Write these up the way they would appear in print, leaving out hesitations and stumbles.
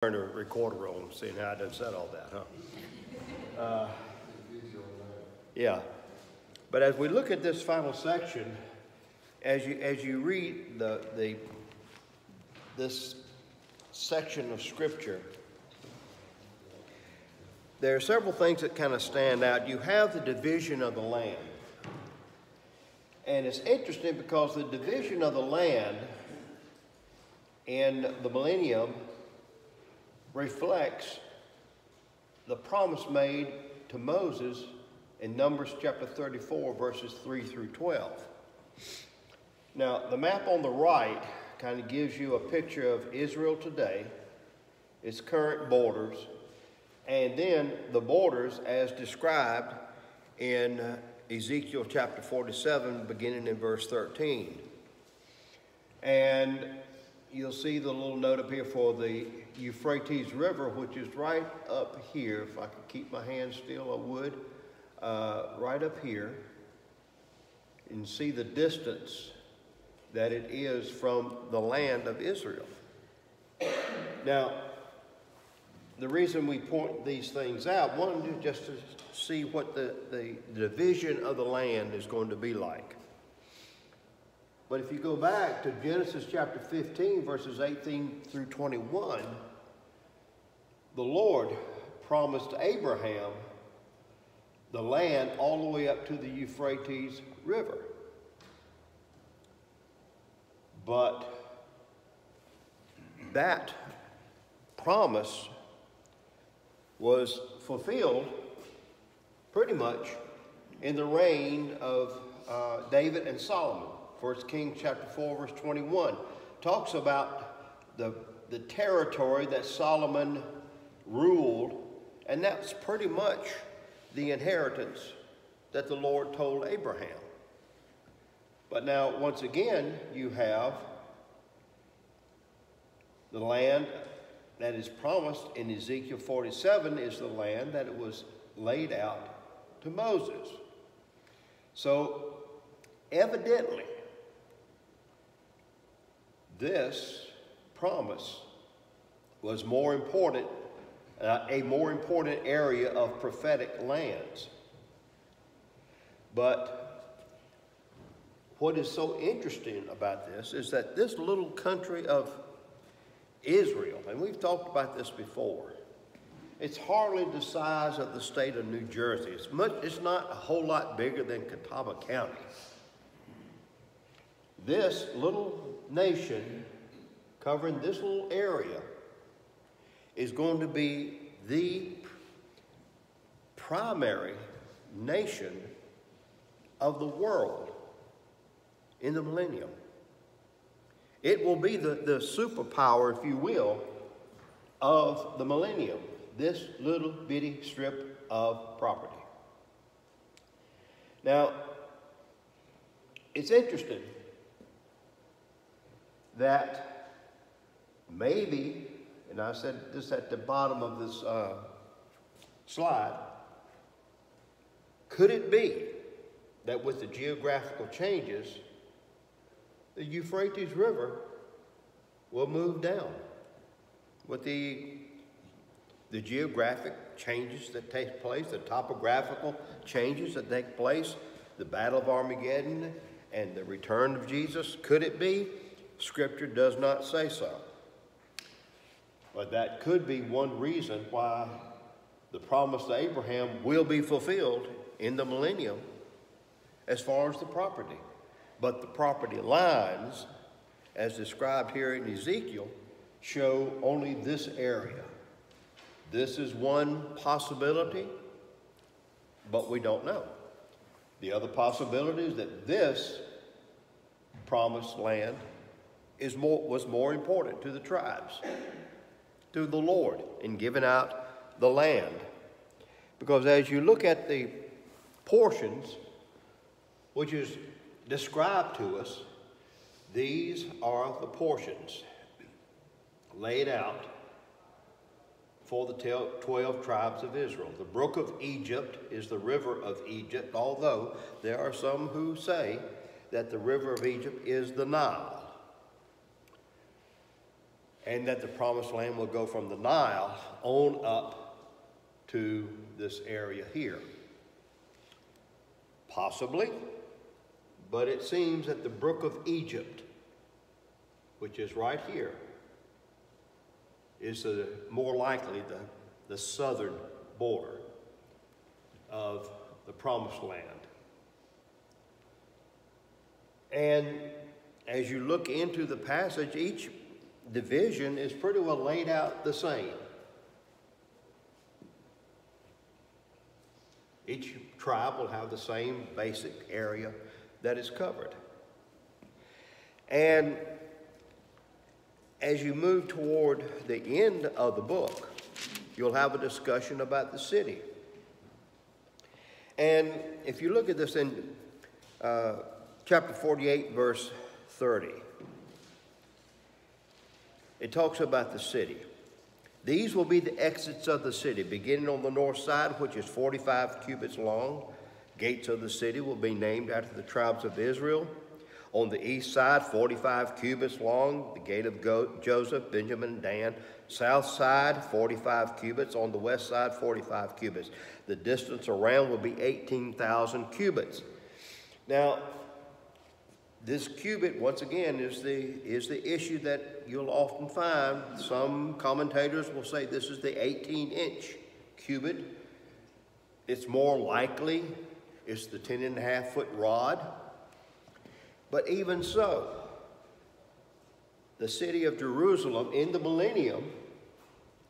Turn the recorder on, seeing how I done said all that, huh? Yeah. But as we look at this final section, as you read this section of Scripture, there are several things that kind of stand out. You have the division of the land. And it's interesting because the division of the land in the millennium reflects the promise made to Moses in Numbers chapter 34, verses 3 through 12. Now, the map on the right kind of gives you a picture of Israel today, its current borders, and then the borders as described in Ezekiel chapter 47, beginning in verse 13. And you'll see the little note up here for the Euphrates River, which is right up here. If I could keep my hand still, I would. Right up here. And see the distance that it is from the land of Israel. Now, the reason we point these things out, one, is just to see what the division of the land is going to be like. But if you go back to Genesis chapter 15, verses 18 through 21, the Lord promised Abraham the land all the way up to the Euphrates River. But that promise was fulfilled pretty much in the reign of David and Solomon. 1 Kings chapter 4, verse 21 talks about the territory that Solomon ruled, and that's pretty much the inheritance that the Lord told Abraham. But now, once again, you have the land that is promised in Ezekiel 47 is the land that it was laid out to Moses. So, evidently, this promise was more important, a more important area of prophetic lands. But what is so interesting about this is that this little country of Israel, and we've talked about this before, it's hardly the size of the state of New Jersey. It's not a whole lot bigger than Catawba County. This little nation covering this little area is going to be the primary nation of the world in the millennium. It will be the superpower, if you will, of the millennium, this little bitty strip of property. Now, it's interesting that maybe, and I said this at the bottom of this slide, could it be that with the geographical changes, the Euphrates River will move down with the geographic changes that take place, the topographical changes that take place, the Battle of Armageddon and the return of Jesus? Could it be? Scripture does not say so. But that could be one reason why the promise to Abraham will be fulfilled in the millennium as far as the property. But the property lines, as described here in Ezekiel, show only this area. This is one possibility, but we don't know. The other possibility is that this promised land was more important to the tribes, to the Lord, in giving out the land. Because as you look at the portions, which is described to us, these are the portions laid out for the 12 tribes of Israel. The brook of Egypt is the river of Egypt, although there are some who say that the river of Egypt is the Nile. and that the promised land will go from the Nile on up to this area here. Possibly, but it seems that the brook of Egypt, which is right here, is more likely the southern border of the promised land. And as you look into the passage, each division is pretty well laid out the same. Each tribe will have the same basic area that is covered. And as you move toward the end of the book, you'll have a discussion about the city. And if you look at this in chapter 48, verse 30, it talks about the city. These will be the exits of the city, beginning on the north side, which is 45 cubits long. Gates of the city will be named after the tribes of Israel. On the east side, 45 cubits long, the gate of Joseph, Benjamin, Dan. South side, 45 cubits. On the west side, 45 cubits. The distance around will be 18,000 cubits. Now, this cubit, once again, is the issue that you'll often find. Some commentators will say this is the 18-inch cubit. It's more likely it's the 10.5-foot rod. But even so, the city of Jerusalem in the millennium,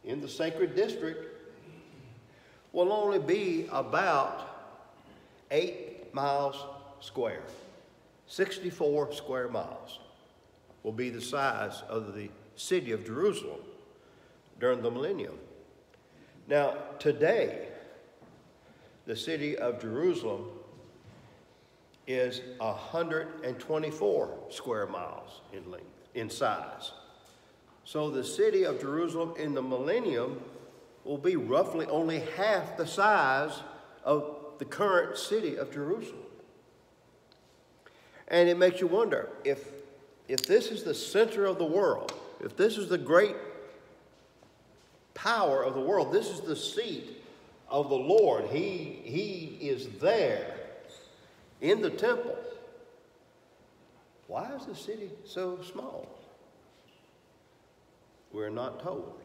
in the sacred district, will only be about 8 miles square. 64 square miles will be the size of the city of Jerusalem during the millennium. Now, today, the city of Jerusalem is 124 square miles in length, in size. So the city of Jerusalem in the millennium will be roughly only half the size of the current city of Jerusalem. And it makes you wonder, if this is the center of the world, if this is the great power of the world, this is the seat of the Lord, he is there in the temple, why is the city so small? We're not told.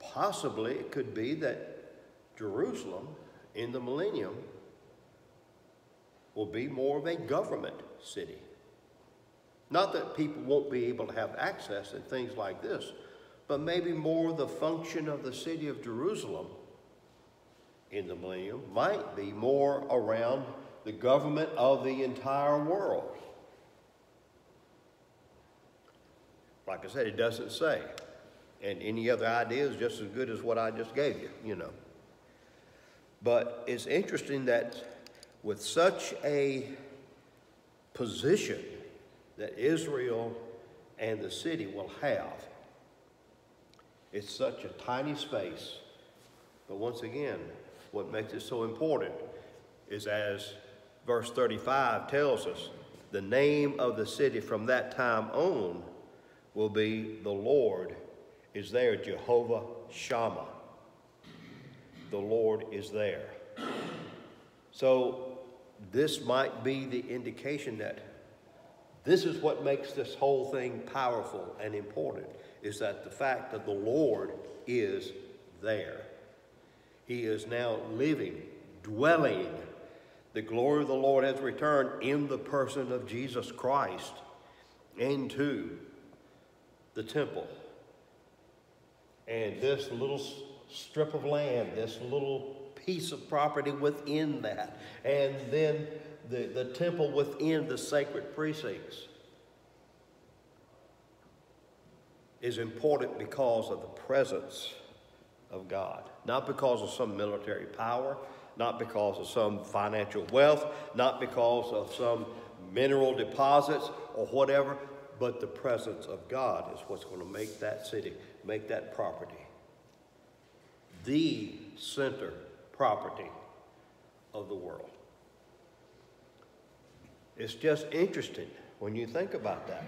Possibly it could be that Jerusalem in the millennium will be more of a government city. Not that people won't be able to have access and things like this, but maybe more the function of the city of Jerusalem in the millennium might be more around the government of the entire world. Like I said, it doesn't say. And any other idea is just as good as what I just gave you, But it's interesting that with such a position that Israel and the city will have, it's such a tiny space. But once again, what makes it so important is, as verse 35 tells us, the name of the city from that time on will be the Lord is there, Jehovah Shammah. The Lord is there. So this might be the indication that this is what makes this whole thing powerful and important, is that the fact that the Lord is there. He is now living, dwelling. The glory of the Lord has returned in the person of Jesus Christ into the temple. And this little strip of land, this little piece of property within that, and then the temple within the sacred precincts is important because of the presence of God. Not because of some military power, not because of some financial wealth, not because of some mineral deposits or whatever, but the presence of God is what's going to make that city, make that property the center property of the world. It's just interesting when you think about that.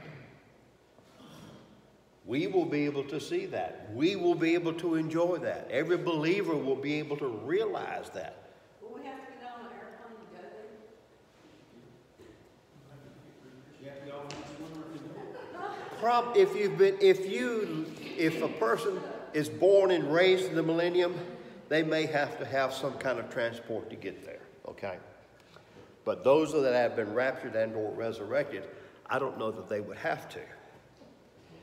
We will be able to see that. We will be able to enjoy that. Every believer will be able to realize that. Will we have to get on an airplane to go there? If a person is born and raised in the millennium, they may have to have some kind of transport to get there, okay? But those that have been raptured and or resurrected, I don't know that they would have to.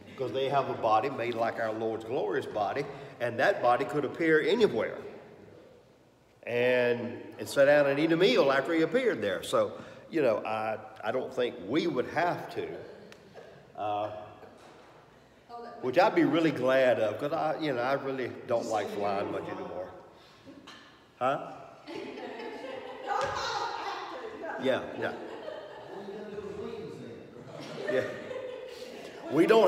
Because they have a body made like our Lord's glorious body, and that body could appear anywhere. And sit down and eat a meal after he appeared there. So, you know, I don't think we would have to. Which I'd be really glad of, because I really don't like flying much anymore. Huh? Yeah. Yeah. We will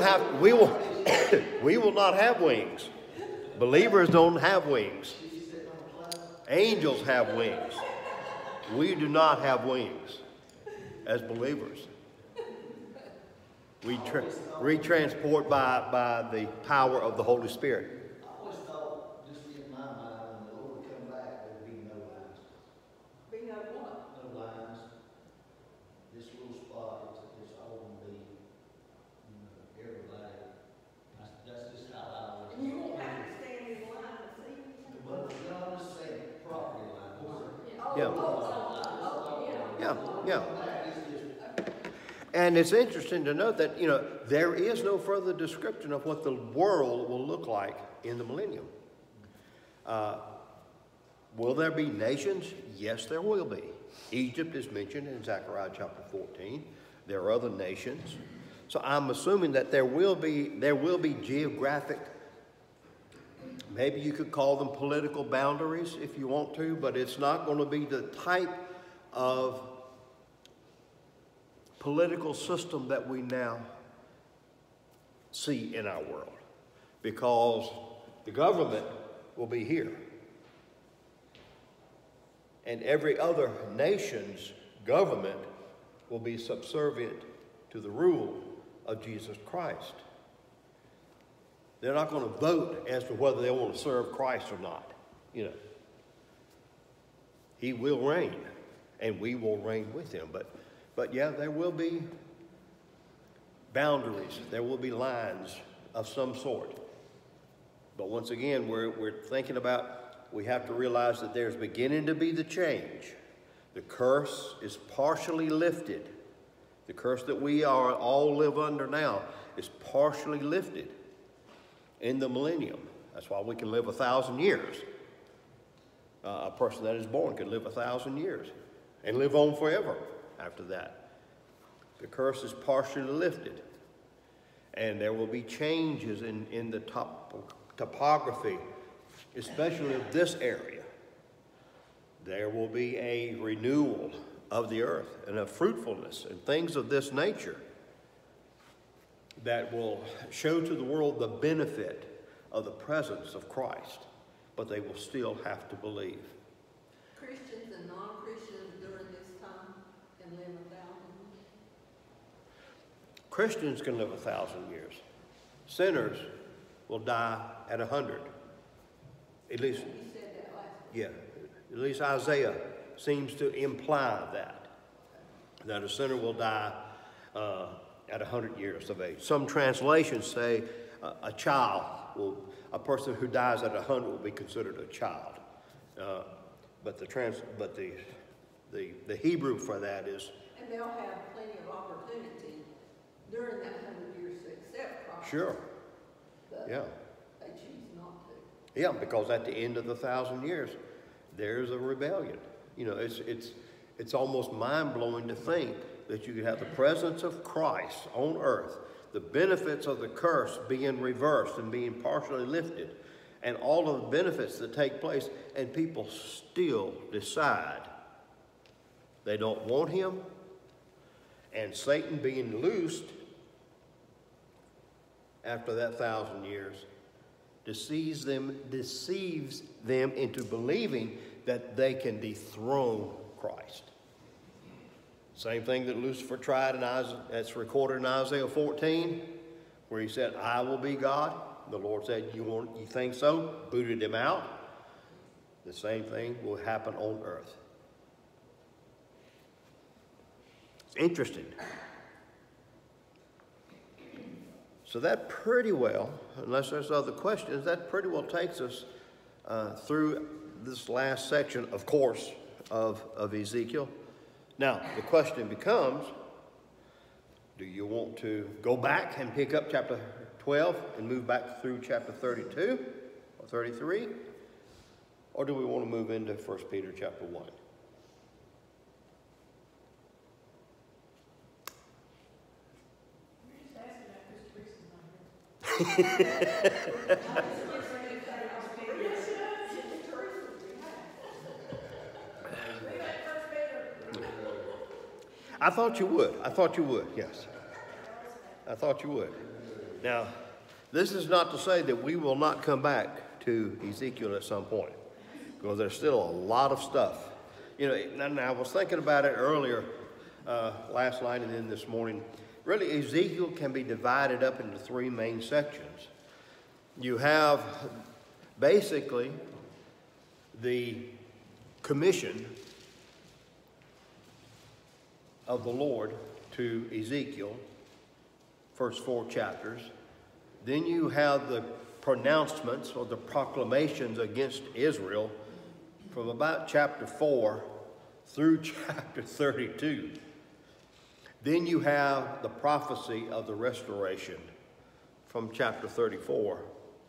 we will not have wings. Believers don't have wings. Angels have wings. We do not have wings as believers. We transport by the power of the Holy Spirit. I always thought, just in my mind, when the Lord would come back, there'd be no lines. Be no what? No lines. This little spot, it's all going to be, everybody. That's just how I always. And you won't have to stand in line to see. But, I'm just saying, property lines. Yeah. And it's interesting to note that, there is no further description of what the world will look like in the millennium. Will there be nations? Yes, there will be. Egypt is mentioned in Zechariah chapter 14. There are other nations. So I'm assuming that there will be geographic, maybe you could call them political boundaries if you want to, but it's not going to be the type of political system that we now see in our world, because the government will be here. And every other nation's government will be subservient to the rule of Jesus Christ. They're not going to vote as to whether they want to serve Christ or not. He will reign, and we will reign with him. But yeah, there will be boundaries. There will be lines of some sort. But once again, we're thinking about, we have to realize that there's beginning to be the change. The curse is partially lifted. The curse that we all live under now is partially lifted in the millennium. That's why we can live 1,000 years. A person that is born can live 1,000 years and live on forever after that. The curse is partially lifted. And there will be changes in the topography, especially of this area. There will be a renewal of the earth and a fruitfulness and things of this nature that will show to the world the benefit of the presence of Christ, but they will still have to believe. Christians and non-Christians during this time can live 1,000 years. Christians can live 1,000 years. Sinners will die at 100. At least, You said that last week. yeah, at least Isaiah seems to imply that a sinner will die at 100 years of age. Some translations say a person who dies at 100 will be considered a child. But the Hebrew for that is. And they'll have plenty of opportunity during that 100 years to accept Christ. Sure. But Yeah. they choose not to. Yeah, because at the end of the 1,000 years, there's a rebellion. It's almost mind-blowing to think that you could have the presence of Christ on earth, the benefits of the curse being reversed and being partially lifted, and all of the benefits that take place, and people still decide they don't want him, and Satan being loosed after that 1,000 years deceives them into believing that they can dethrone Christ. Same thing that Lucifer tried that's recorded in Isaiah 14, where he said, I will be God. The Lord said, you think so? Booted him out. The same thing will happen on earth. It's interesting. So that pretty well, unless there's other questions, that pretty well takes us through this last section, of course, of Ezekiel. Now, the question becomes, do you want to go back and pick up chapter 12 and move back through chapter 32 or 33? Or do we want to move into 1 Peter chapter 1? I thought you would. I thought you would, yes. I thought you would. Now, this is not to say that we will not come back to Ezekiel at some point, because there's still a lot of stuff. You know, and I was thinking about it earlier, last night and then this morning. Really, Ezekiel can be divided up into three main sections. You have basically the commission of the Lord to Ezekiel, first 4 chapters. Then you have the pronouncements or the proclamations against Israel from about chapter 4 through chapter 32. Then you have the prophecy of the restoration from chapter 34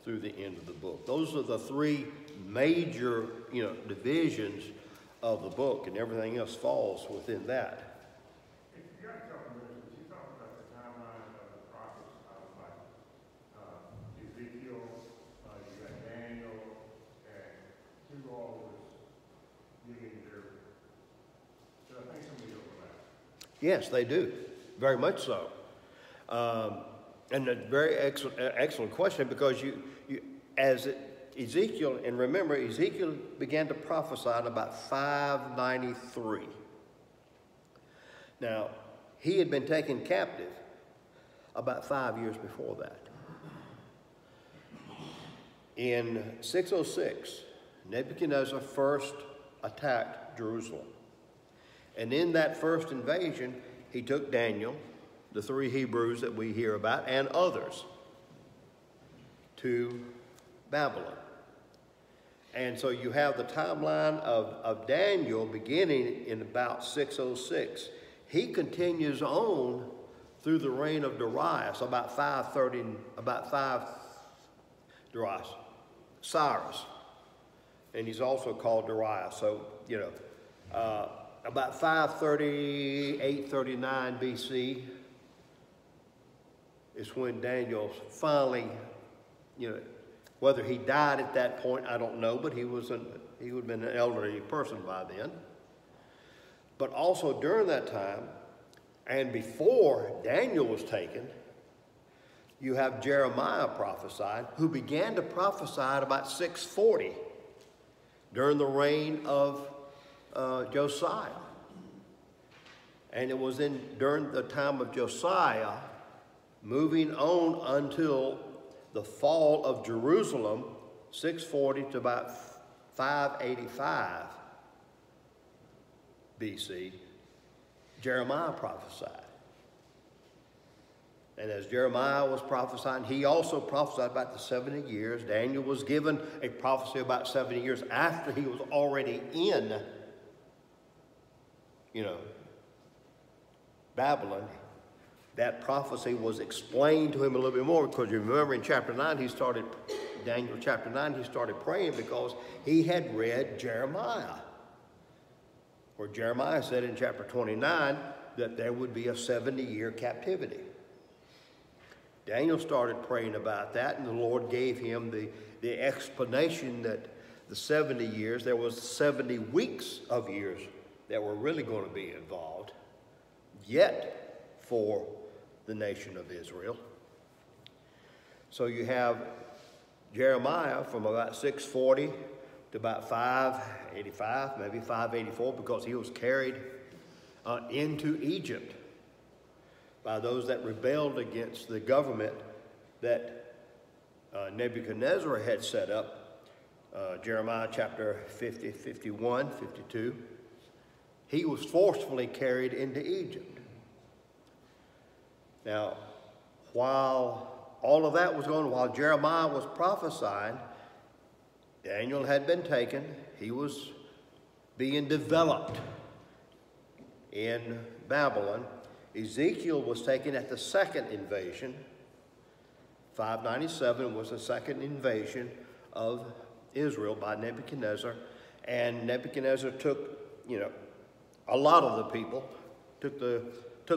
through the end of the book. Those are the three major, divisions of the book, and everything else falls within that. You got a couple minutes, but you talked about the timeline of the prophets, like Ezekiel, you got Daniel, and who all was giving their. So I think some of these overlap. Yes, they do, very much so. And a very excellent question, because Ezekiel, and remember, Ezekiel began to prophesy in about 593. Now, he had been taken captive about 5 years before that. In 606, Nebuchadnezzar first attacked Jerusalem. And in that first invasion, he took Daniel, the 3 Hebrews that we hear about, and others to Babylon. And so you have the timeline of Daniel beginning in about 606. He continues on through the reign of Darius, Darius, Cyrus. And he's also called Darius. So, about 538, 39 BC is when Daniel finally, whether he died at that point, I don't know, but he would have been an elderly person by then. But also during that time, and before Daniel was taken, you have Jeremiah prophesied, who began to prophesy at about 640 during the reign of Josiah. And it was during the time of Josiah, moving on until the fall of Jerusalem, 640 to about 585 BC, Jeremiah prophesied. And as Jeremiah was prophesying, he also prophesied about the 70 years. Daniel was given a prophecy about 70 years after he was already in, Babylon. That prophecy was explained to him a little bit more, because you remember in chapter 9, Daniel chapter 9, he started praying because he had read Jeremiah, where Jeremiah said in chapter 29 that there would be a 70-year captivity. Daniel started praying about that, and the Lord gave him the explanation that the 70 years, there was 70 weeks of years that were really going to be involved, yet for the nation of Israel. So you have Jeremiah from about 640 to about 585, maybe 584, because he was carried into Egypt by those that rebelled against the government that Nebuchadnezzar had set up, Jeremiah chapter 50, 51, 52, he was forcefully carried into Egypt. Now, while all of that was going on, while Jeremiah was prophesying, Daniel had been taken. He was being developed in Babylon. Ezekiel was taken at the second invasion. 597 was the second invasion of Israel by Nebuchadnezzar. And Nebuchadnezzar took, a lot of the people, took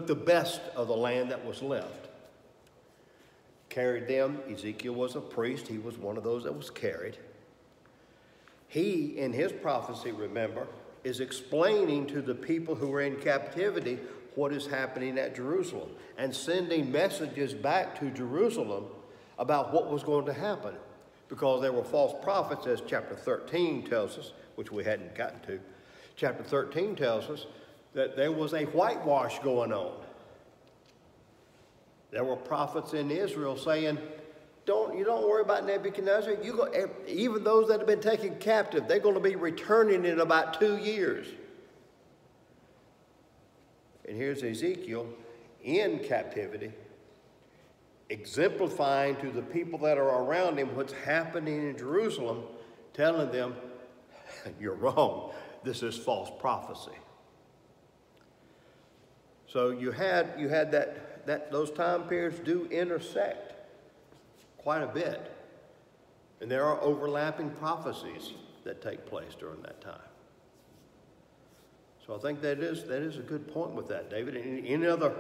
the best of the land that was left. Carried them. Ezekiel was a priest. He was one of those that was carried. He, in his prophecy, remember, is explaining to the people who are in captivity what is happening at Jerusalem and sending messages back to Jerusalem about what was going to happen, because there were false prophets, as chapter 13 tells us, which we hadn't gotten to. Chapter 13 tells us that there was a whitewash going on. There were prophets in Israel saying, you don't worry about Nebuchadnezzar. Even those that have been taken captive, they're going to be returning in about 2 years. And here's Ezekiel in captivity, exemplifying to the people that are around him what's happening in Jerusalem, telling them, you're wrong. This is false prophecy. So you had that those time periods do intersect quite a bit. And there are overlapping prophecies that take place during that time. So I think that is a good point with that, David. Any other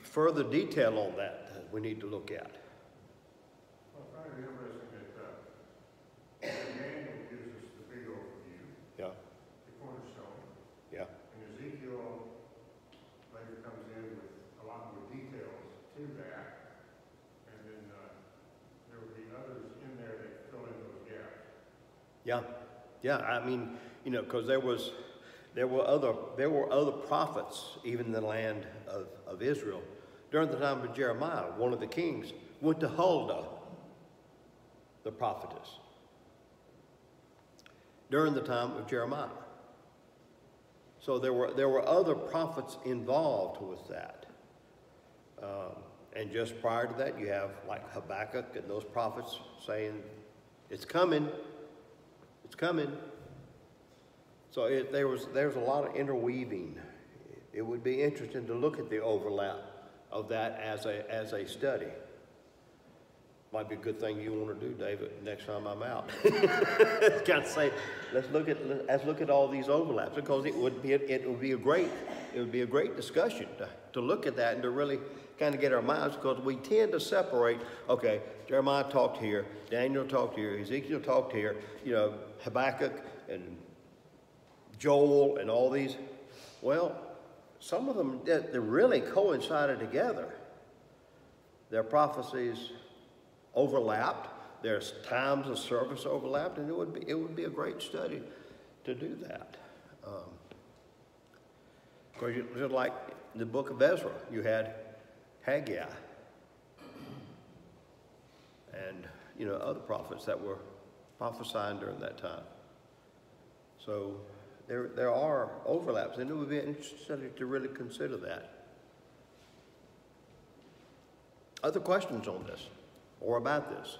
further detail on that we need to look at? Well, I find it interesting that Daniel gives us the big overview, Yeah, the cornerstone, yeah, and Ezekiel later comes in with a lot more details to that, and then there will be others in there that fill in those gaps. yeah. I mean, because there were other prophets even in the land of Israel. During the time of Jeremiah, one of the kings went to Huldah, the prophetess, during the time of Jeremiah. So there were other prophets involved with that. And just prior to that, you have like Habakkuk and those prophets saying, it's coming, it's coming. So there's a lot of interweaving. It would be interesting to look at the overlap of that as a study. Might be a good thing you want to do, David, next time I'm out. Got to say, let's look at all these overlaps, because it would be a great discussion to look at that and to really kind of get our minds, because we tend to separate. Okay, Jeremiah talked here, Daniel talked here, Ezekiel talked here, Habakkuk and Joel and all these. Well, some of them, they really coincided together. Their prophecies overlapped. There's times of service overlapped, and it would be a great study to do that. Because just like the book of Ezra, you had Haggai and other prophets that were prophesying during that time. So there are overlaps, and it would be interesting to really consider that. Other questions on this or about this?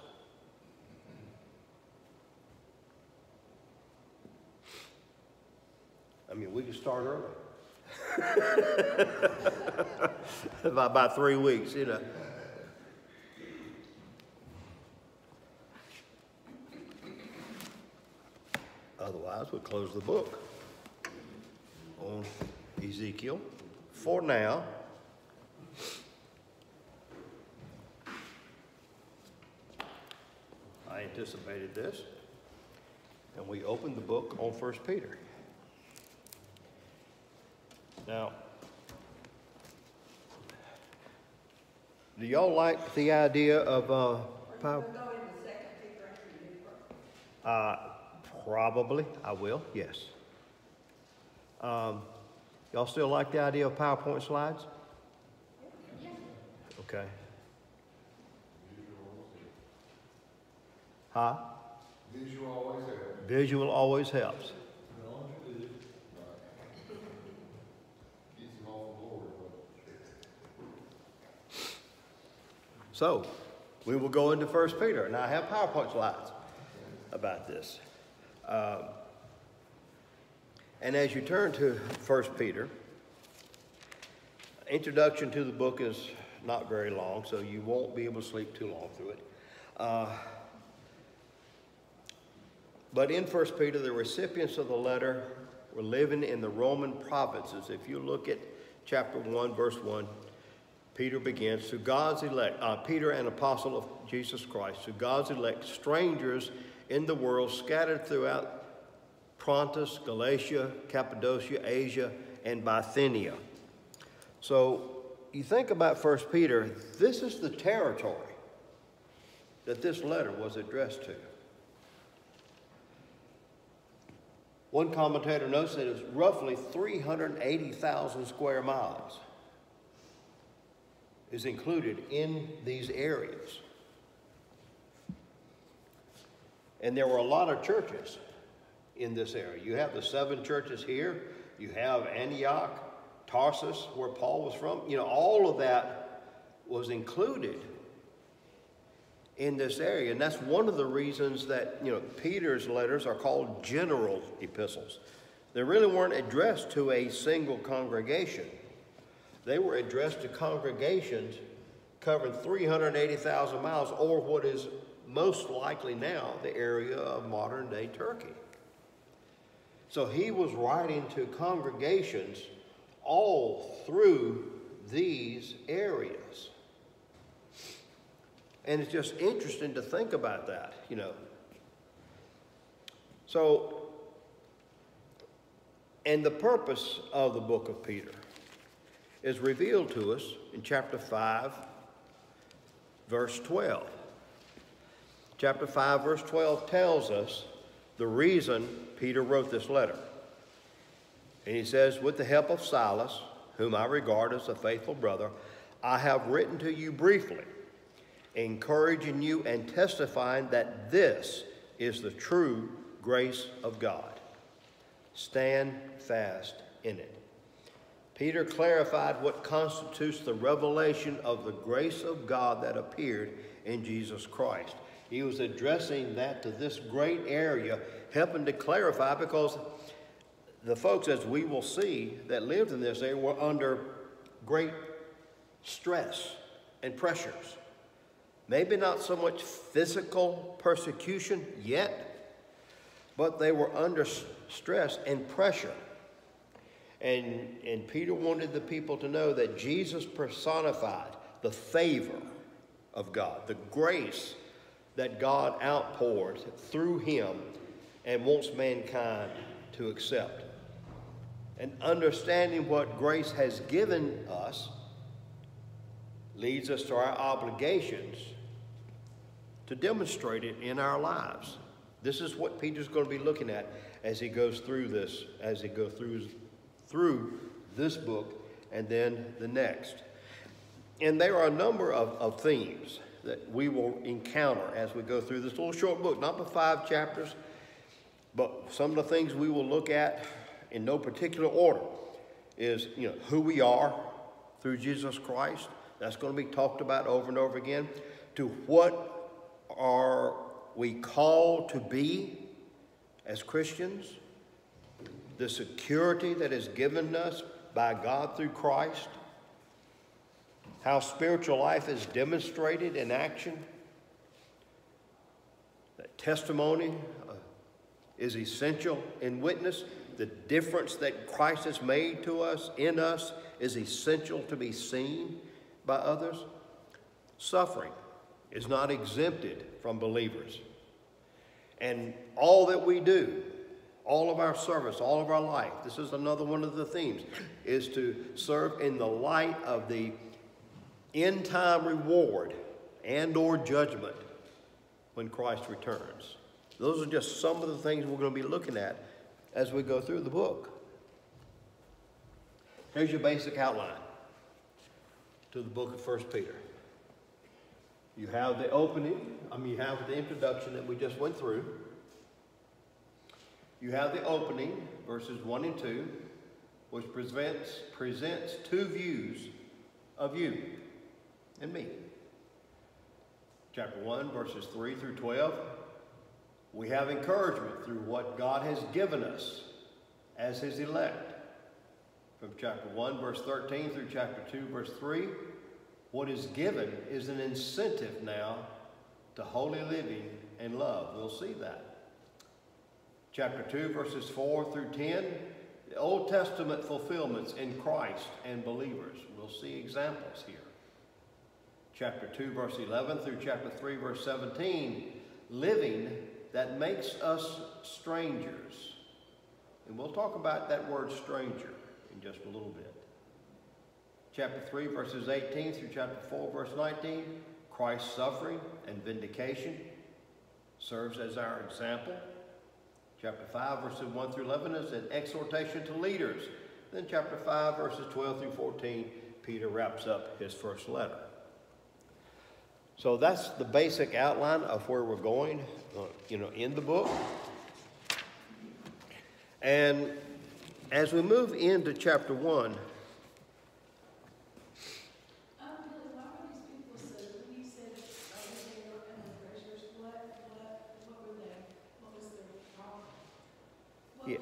I mean, we can start early. About 3 weeks, Otherwise, we'll close the book on Ezekiel for now. I anticipated this, and we opened the book on 1 Peter. Now, do y'all like the idea of power? Probably, I will, yes. Y'all still like the idea of PowerPoint slides? Okay. Huh? Visual always helps. Visual always helps. Gets him off the board. So, we will go into 1 Peter. Now, I have PowerPoint slides about this. And as you turn to 1 Peter, introduction to the book is not very long, so you won't be able to sleep too long through it. But in 1 Peter, the recipients of the letter were living in the Roman provinces. If you look at chapter 1, verse 1, Peter begins, to God's elect, Peter, an apostle of Jesus Christ, to God's elect, strangers in the world scattered throughout Pontus, Galatia, Cappadocia, Asia, and Bithynia. So you think about 1 Peter, this is the territory that this letter was addressed to. One commentator notes that it's roughly 380,000 square miles is included in these areas. And there were a lot of churches in this area. You have the 7 churches here. You have Antioch, Tarsus, where Paul was from. You know, all of that was included in this area. And that's one of the reasons that, you know, Peter's letters are called general epistles. They really weren't addressed to a single congregation. They were addressed to congregations covering 380,000 miles, or what is most likely now the area of modern-day Turkey. So he was writing to congregations all through these areas. And it's just interesting to think about that, you know. So, and the purpose of the book of Peter is revealed to us in chapter 5, verse 12. Chapter 5, verse 12 tells us the reason Peter wrote this letter. And he says, with the help of Silas, whom I regard as a faithful brother, I have written to you briefly, encouraging you and testifying that this is the true grace of God. Stand fast in it. Peter clarified what constitutes the revelation of the grace of God that appeared in Jesus Christ. He was addressing that to this great area, helping to clarify, because the folks, as we will see, that lived in this area were under great stress and pressures. Maybe not so much physical persecution yet, but they were under stress and pressure. And Peter wanted the people to know that Jesus personified the favor of God, the grace that God outpours through him and wants mankind to accept. And understanding what grace has given us leads us to our obligations to demonstrate it in our lives. This is what Peter's going to be looking at as he goes through this, as he goes through this book and then the next. And there are a number of themes that we will encounter as we go through this little short book, not the 5 chapters, but some of the things we will look at in no particular order is, you know, who we are through Jesus Christ. That's going to be talked about over and over again. To what are we called to be as Christians? The security that is given us by God through Christ. How spiritual life is demonstrated in action. That testimony is essential in witness. The difference that Christ has made to us, in us, is essential to be seen by others. Suffering is not exempted from believers. And all that we do, all of our service, all of our life, this is another one of the themes, is to serve in the light of the end-time reward and or judgment when Christ returns. Those are just some of the things we're going to be looking at as we go through the book. Here's your basic outline to the book of 1 Peter. You have the opening, you have the introduction that we just went through. You have the opening, verses 1 and 2, which presents two views of you and me. Chapter 1, verses 3 through 12, we have encouragement through what God has given us as his elect. From chapter 1, verse 13 through chapter 2, verse 3, what is given is an incentive now to holy living and love. We'll see that. Chapter 2, verses 4 through 10, the Old Testament fulfillments in Christ and believers. We'll see examples here. Chapter 2, verse 11 through chapter 3, verse 17, living that makes us strangers. And we'll talk about that word stranger in just a little bit. Chapter 3, verses 18 through chapter 4, verse 19, Christ's suffering and vindication serves as our example. Chapter 5, verses 1 through 11 is an exhortation to leaders. Then chapter 5, verses 12 through 14, Peter wraps up his first letter. So that's the basic outline of where we're going, in the book. And as we move into chapter 1, yes.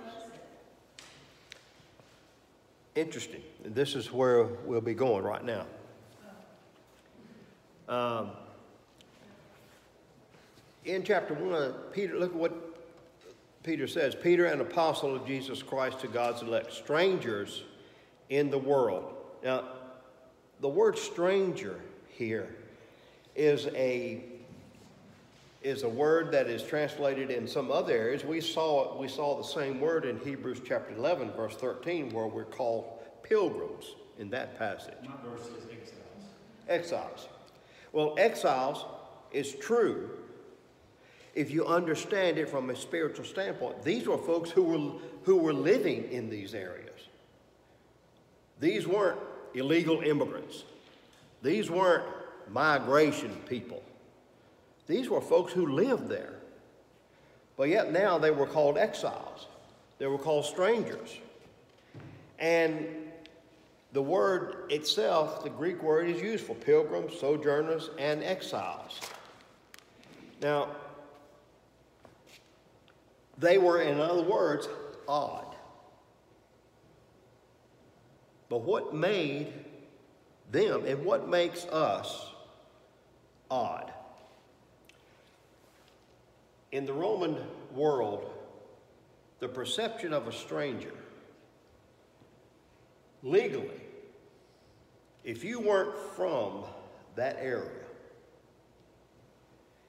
Interesting. And this is where we'll be going right now. In chapter 1, Peter, look at what Peter says. Peter, an apostle of Jesus Christ to God's elect, strangers in the world. Now, the word stranger here is a word that is translated in some other areas. We saw the same word in Hebrews chapter 11, verse 13, where we're called pilgrims in that passage. My verse says exiles. Exiles. Well, exiles is true if you understand it from a spiritual standpoint. These were folks who were living in these areas. These weren't illegal immigrants. These weren't migration people. These were folks who lived there. But yet now they were called exiles. They were called strangers. And the word itself, the Greek word, is used for pilgrims, sojourners, and exiles. Now, they were, in other words, odd. But what made them and what makes us odd? In the Roman world, the perception of a stranger, legally, if you weren't from that area,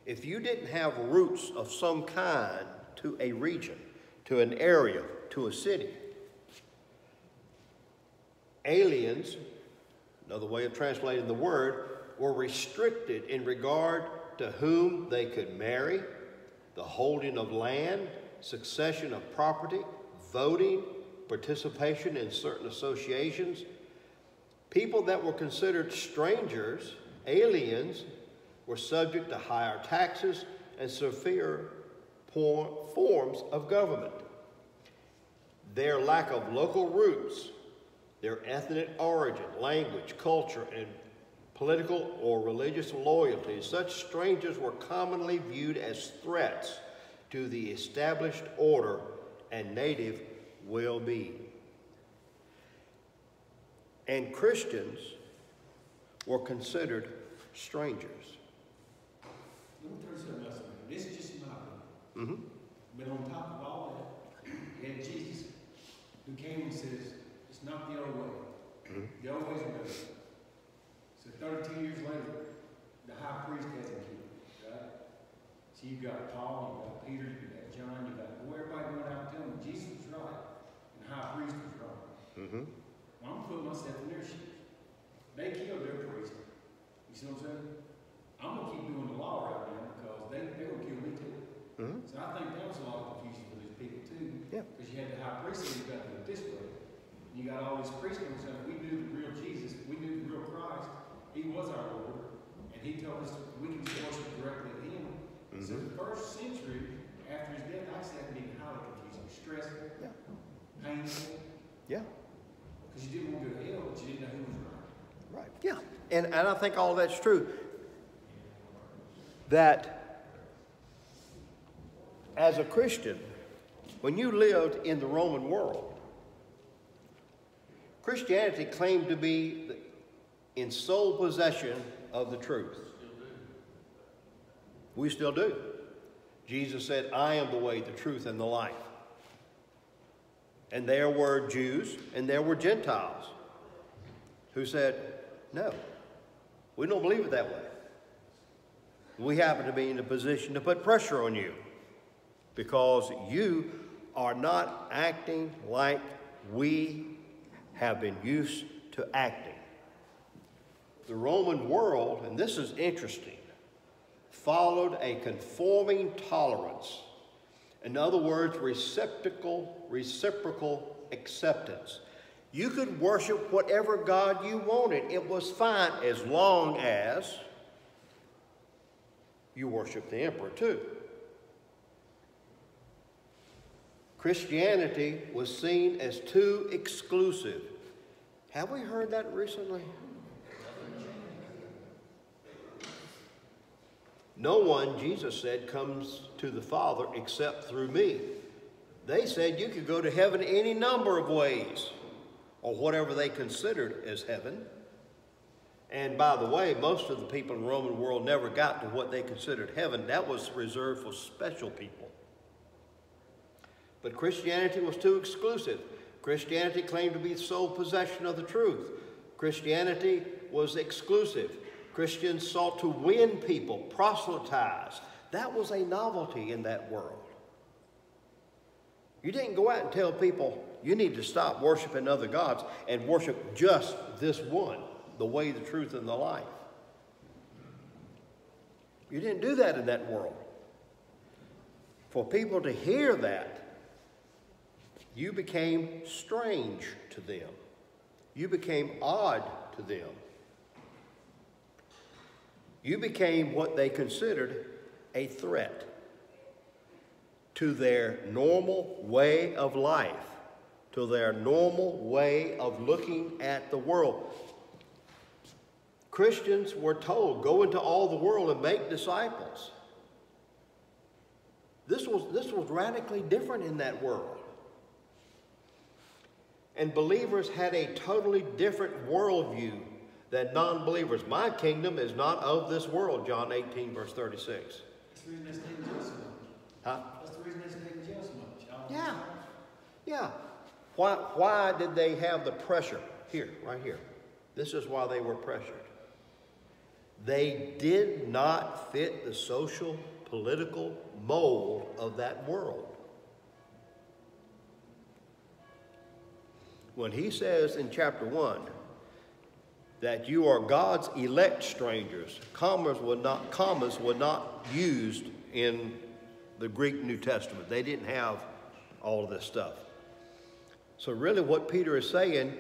if you didn't have roots of some kind to a region, to an area, to a city, aliens, another way of translating the word, were restricted in regard to whom they could marry, the holding of land, succession of property, voting, participation in certain associations. People that were considered strangers, aliens, were subject to higher taxes and severe forms of government. Their lack of local roots, their ethnic origin, language, culture, and political or religious loyalty, such strangers were commonly viewed as threats to the established order and native well-being. And Christians were considered strangers. Let me throw something else in there. This is just my opinion. Mm-hmm. But on top of all that, you had Jesus who came and says, it's not the old way. Mm-hmm. The old way's better. So 32 years later, the high priest has him killed, right? So you've got Paul, you've got Peter, you've got John, you've got everybody going out telling them Jesus was right and the high priest was wrong. Mm-hmm. Well, I'm putting myself in their shoes. They killed their priest. You see what I'm saying? I'm going to keep doing the law right now because they're going to kill me too. Mm-hmm. So I think that was a lot of confusion for these people too. Yeah. Because you had the high priest and you got to do it this way. And you got all these priests saying, we knew the real Jesus, we knew the real Christ. He was our Lord. And he told us we can just worship directly to him. So the first century, after his death, I said it can be highly confusing, stressful, painful, Yeah. because you didn't want to go to hell, but you didn't know who was right. Right. Yeah. And I think all that's true. That as a Christian, when you lived in the Roman world, Christianity claimed to be in sole possession of the truth. We still do. Jesus said, I am the way, the truth, and the life. And there were Jews and there were Gentiles who said, no, we don't believe it that way. We happen to be in a position to put pressure on you because you are not acting like we have been used to acting. The Roman world, and this is interesting, followed a conforming tolerance. In other words, reciprocal acceptance. You could worship whatever God you wanted. It was fine as long as you worship the emperor too. Christianity was seen as too exclusive. Have we heard that recently? No one, Jesus said, comes to the Father except through me. They said you could go to heaven any number of ways, or whatever they considered as heaven. And by the way, most of the people in the Roman world never got to what they considered heaven. That was reserved for special people. But Christianity was too exclusive. Christianity claimed to be sole possession of the truth. Christianity was exclusive. Christians sought to win people, proselytize. That was a novelty in that world. You didn't go out and tell people, you need to stop worshiping other gods and worship just this one, the way, the truth, and the life. You didn't do that in that world. For people to hear that, you became strange to them. You became odd to them. You became what they considered a threat to their normal way of life, to their normal way of looking at the world. Christians were told, go into all the world and make disciples. This was radically different in that world. And believers had a totally different worldview than non-believers. My kingdom is not of this world, John 18, verse 36. That's the reason they stayed in jail so much. Huh? That's the reason they stayed in jail so much. Yeah. Yeah. Why did they have the pressure? Here, right here. This is why they were pressured. They did not fit the social, political mold of that world. When he says in chapter 1 that you are God's elect strangers, commas were not used in the Greek New Testament. They didn't have all of this stuff. So really what Peter is saying,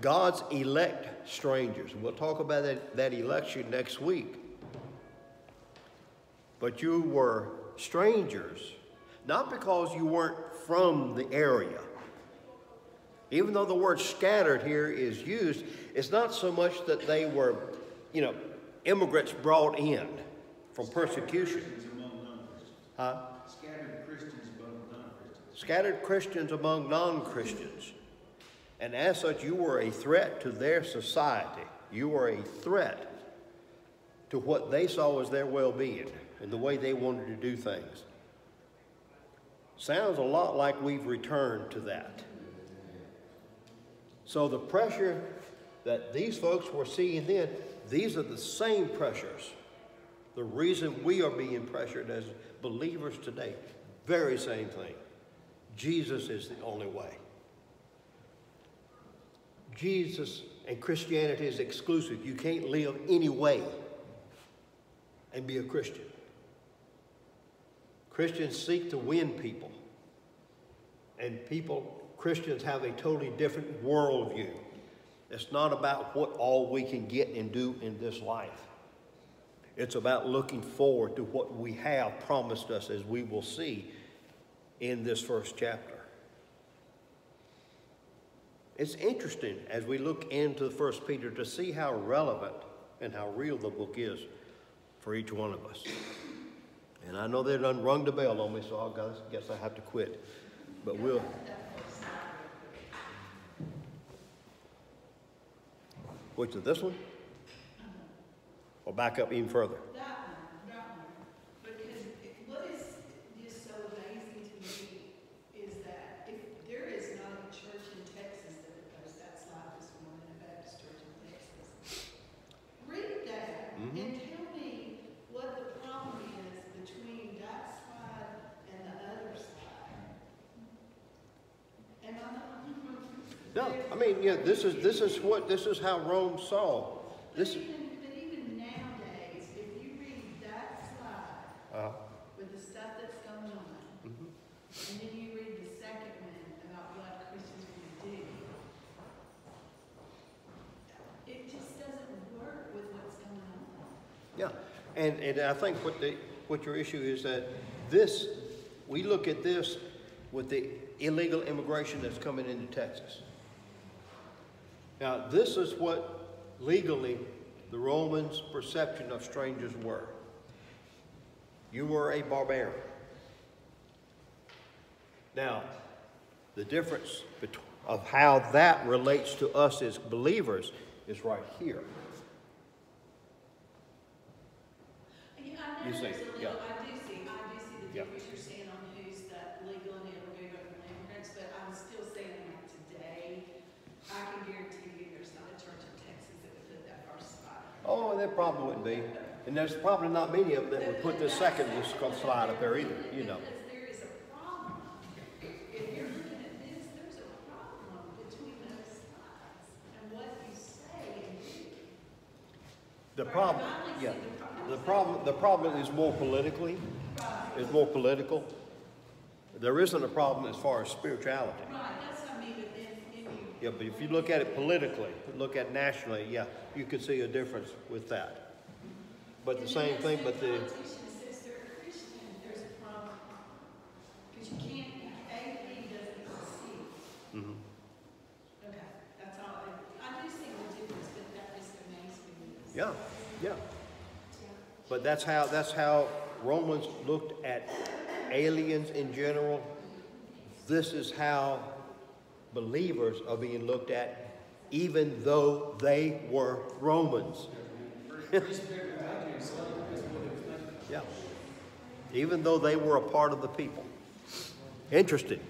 God's elect strangers. We'll talk about that election next week. But you were strangers, not because you weren't from the area. Even though the word scattered here is used, it's not so much that they were, immigrants brought in from persecution. Huh? Scattered Christians among non-Christians. Scattered Christians among non-Christians. And as such, you were a threat to their society. You were a threat to what they saw as their well-being and the way they wanted to do things. Sounds a lot like we've returned to that. So the pressure that these folks were seeing then, these are the same pressures. The reason we are being pressured as believers today, very same thing. Jesus is the only way. Jesus and Christianity is exclusive. You can't live any way and be a Christian. Christians seek to win people. And Christians have a totally different worldview. It's not about what all we can get and do in this life. It's about looking forward to what we have promised us, as we will see in this first chapter. It's interesting as we look into 1 Peter to see how relevant and how real the book is for each one of us. And I know they done rung the bell on me, so I guess I have to quit. But we'll... Which is this one? Or back up even further? That one. Because what is just so amazing to me is that if there is not a church in Texas that would post that slide this morning, a Baptist church in Texas, read that and tell me what the problem is between that slide and the other slide. Am I not? No, I mean, yeah, this is how Rome saw. But even nowadays, if you read that slide with the stuff that's going on, and then you read the second one about what Christians will do, it just doesn't work with what's going on. Yeah, and I think what your issue is that we look at this with the illegal immigration that's coming into Texas. Now, this is what legally the Romans' perception of strangers were. You were a barbarian. Now, the difference of how that relates to us as believers is right here. Yeah, I know You see, there's a little, yeah. I do see the Yeah. difference you're saying on who's that legal and illegal immigrants, but I'm still saying like today, I can guarantee you there's not a church in Texas that would put that first spot. Oh, there probably wouldn't be. And there's probably not many of them that would put this second slide up there either, you know. Because there is a problem. If you're looking at this, there's a problem between those slides and what you say and do. The problem, yeah, the problem is more politically, is more political. There isn't a problem as far as spirituality. Right, that's what I mean, but then if you. Yeah, but if you look at it politically, look at nationally, yeah, you can see a difference with that. But the same thing, but the, Politician says they're a Christian, there's a problem. Because you can't, A.P. doesn't see. mhm. Okay, that's all, I do see the difference, but that just amazes me. Yeah, yeah. But that's how Romans looked at aliens in general. This is how believers are being looked at, even though they were Romans. Yeah. Even though they were a part of the people. Interesting.